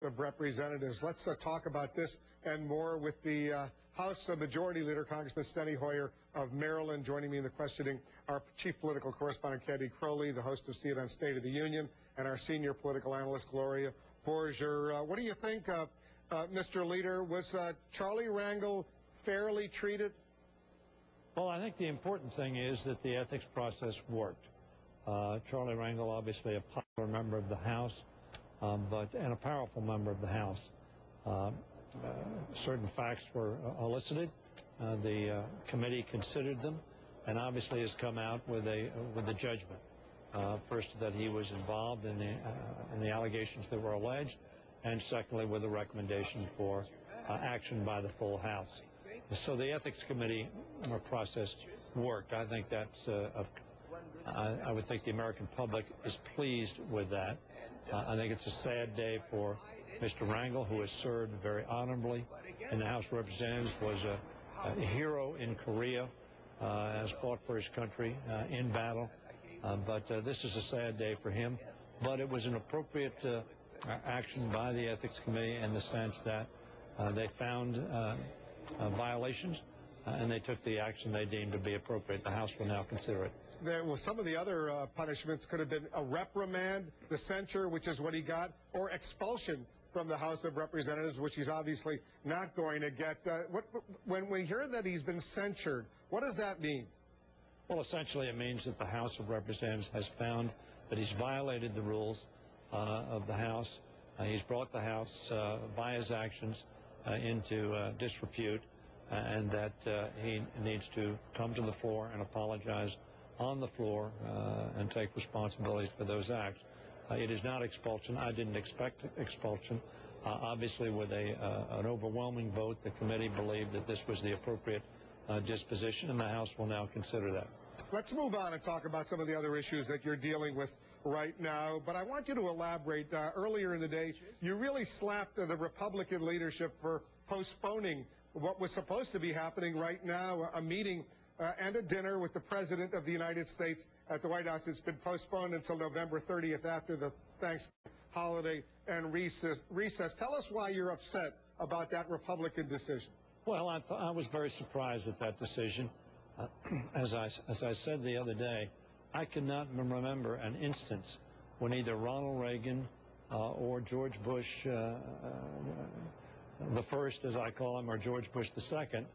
of Representatives. Let's talk about this and more with the House Majority Leader, Congressman Steny of Maryland. Joining me in the questioning, our chief political correspondent, Candy Crowley, the host of See It on State of the Union, and our senior political analyst, Gloria Borger. What do you think, Mr. Leader? Was Charlie Rangel fairly treated? Well, I think the important thing is that the ethics process worked. Charlie Rangel, obviously a popular member of the House, and a powerful member of the House. Certain facts were elicited. The committee considered them, and obviously has come out with a judgment. First, that he was involved in the allegations that were alleged, and secondly, with a recommendation for action by the full House. So the ethics committee process worked. I think that's I would think the American public is pleased with that. I think it's a sad day for Mr. Rangel, who has served very honorably in the House of Representatives, was a hero in Korea, has fought for his country in battle. But this is a sad day for him. But it was an appropriate action by the ethics committee in the sense that they found violations, and they took the action they deemed to be appropriate. The House will now consider it. Well, some of the other punishments could have been a reprimand, the censure, which is what he got, or expulsion from the House of Representatives, which he's obviously not going to get. When we hear that he's been censured, what does that mean? Well, essentially it means that the House of Representatives has found that he's violated the rules of the House. He's brought the House by his actions into disrepute, and that he needs to come to the floor and apologize on the floor and take responsibility for those acts. It is not expulsion. I didn't expect expulsion. Obviously, with an overwhelming vote, the committee believed that this was the appropriate disposition, and the House will now consider that. Let's move on and talk about some of the other issues that you're dealing with right now. But I want you to elaborate. Earlier in the day, you really slapped the Republican leadership for postponing what was supposed to be happening right now, a meeting and a dinner with the President of the United States at the White House. It's been postponed until November 30th after the Thanksgiving holiday and recess. Tell us why you're upset about that Republican decision. Well, I was very surprised at that decision. As I said the other day, I cannot remember an instance when either Ronald Reagan or George Bush the first, as I call him, or George Bush the second,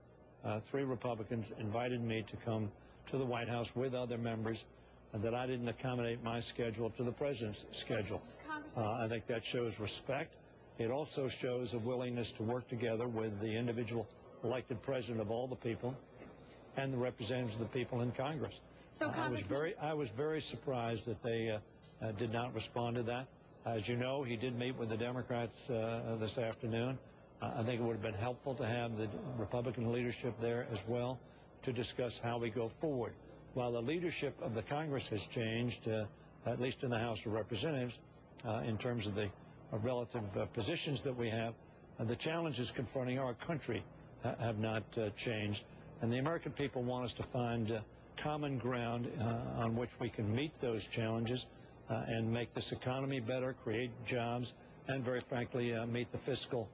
three Republicans invited me to come to the White House with other members, that I didn't accommodate my schedule to the president's schedule. I think that shows respect. It also shows a willingness to work together with the individual elected president of all the people and the representatives of the people in Congress. So I was very surprised that they did not respond to that. As you know, he did meet with the Democrats this afternoon. I think it would have been helpful to have the Republican leadership there as well to discuss how we go forward. While the leadership of the Congress has changed, at least in the House of Representatives, in terms of the relative positions that we have, the challenges confronting our country have not changed. And the American people want us to find common ground on which we can meet those challenges and make this economy better, create jobs, and very frankly, meet the fiscal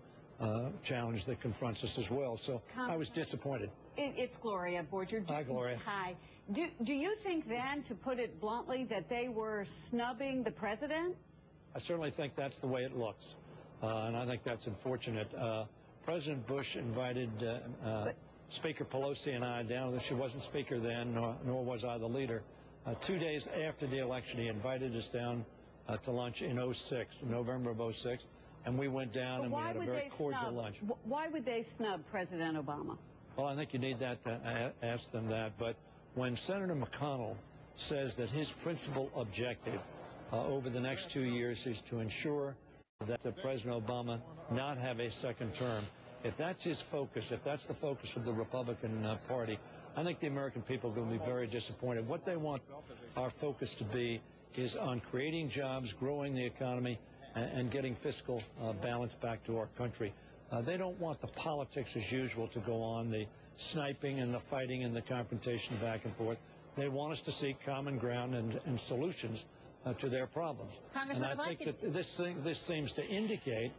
challenge that confronts us as well. So I was disappointed. It's Gloria Borger. Hi, Gloria. Hi. Do you think then, to put it bluntly, that they were snubbing the president? I certainly think that's the way it looks, and I think that's unfortunate. President Bush invited Speaker Pelosi and I down. She wasn't Speaker then, nor was I the leader. 2 days after the election, he invited us down to lunch in November of 06. And we went down and we had a very cordial lunch. Why would they snub President Obama? Well, I think you need that to ask them that. But when Senator McConnell says that his principal objective over the next 2 years is to ensure that President Obama not have a second term, if that's his focus, if that's the focus of the Republican Party, I think the American people are going to be very disappointed. What they want our focus to be is on creating jobs, growing the economy, and getting fiscal balance back to our country. They don't want the politics as usual to go on, the sniping and the fighting and the confrontation back and forth. They want us to seek common ground and solutions to their problems. And I think that this seems to indicate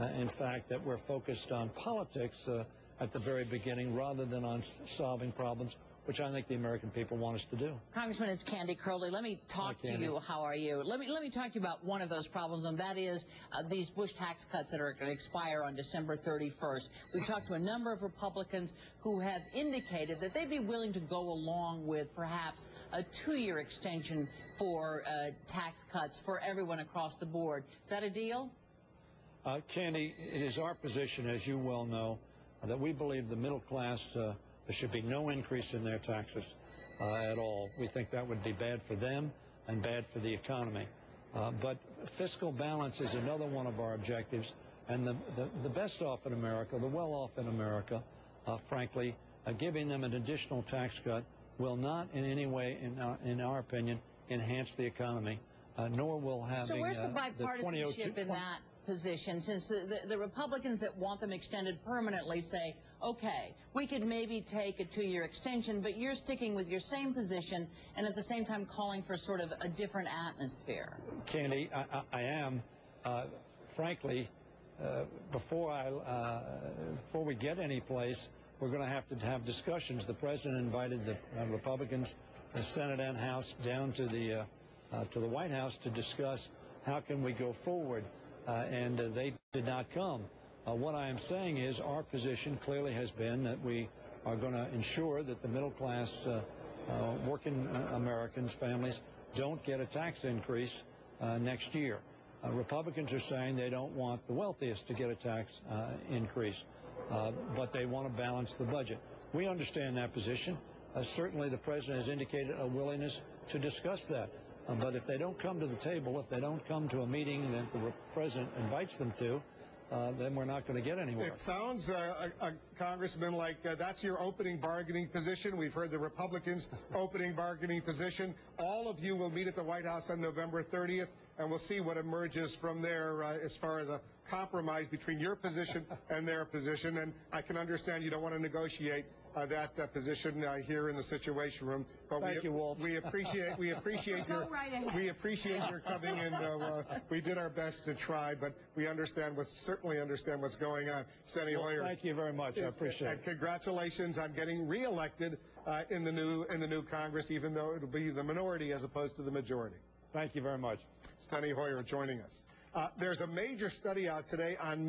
in fact, that we're focused on politics at the very beginning rather than on solving problems, which I think the American people want us to do. Congressman, it's Candy Crowley. Let me talk to you. How are you? Let me talk to you about one of those problems, and that is these Bush tax cuts that are going to expire on December 31st. We've talked to a number of Republicans who have indicated that they'd be willing to go along with perhaps a 2-year extension for tax cuts for everyone across the board. Is that a deal? Candy, it is our position, as you well know, that we believe the middle class there should be no increase in their taxes at all. We think that would be bad for them and bad for the economy. But fiscal balance is another one of our objectives. And the best off in America, the well off in America, frankly, giving them an additional tax cut will not in any way, in our opinion, enhance the economy, nor will having So where's the bipartisanship in that position, since the Republicans that want them extended permanently say, okay, we could maybe take a 2-year extension, but you're sticking with your same position and at the same time calling for sort of a different atmosphere? Candy, I am. Frankly, before we get any place, we're going to have discussions. The president invited the Republicans, the Senate and House, down to the White House to discuss how can we go forward, and they did not come. What I am saying is our position clearly has been that we are going to ensure that the middle class working Americans, families, don't get a tax increase next year. Republicans are saying they don't want the wealthiest to get a tax increase, but they want to balance the budget. We understand that position. Certainly the president has indicated a willingness to discuss that. But if they don't come to the table, if they don't come to a meeting that the president invites them to, then we're not going to get anywhere. It sounds, Congressman, like that's your opening bargaining position. We've heard the Republicans' opening bargaining position. All of you will meet at the White House on November 30th, and we'll see what emerges from there as far as a compromise between your position and their position. And I can understand you don't want to negotiate that position here in the Situation Room. But Thank you, Walt. we appreciate Go right ahead. we appreciate your coming in. We did our best to try, but we certainly understand what's going on. Steny Hoyer. Thank you very much. I appreciate it. And congratulations on getting reelected in the new Congress, even though it'll be the minority as opposed to the majority. Thank you very much. Steny Hoyer joining us. There's a major study out today on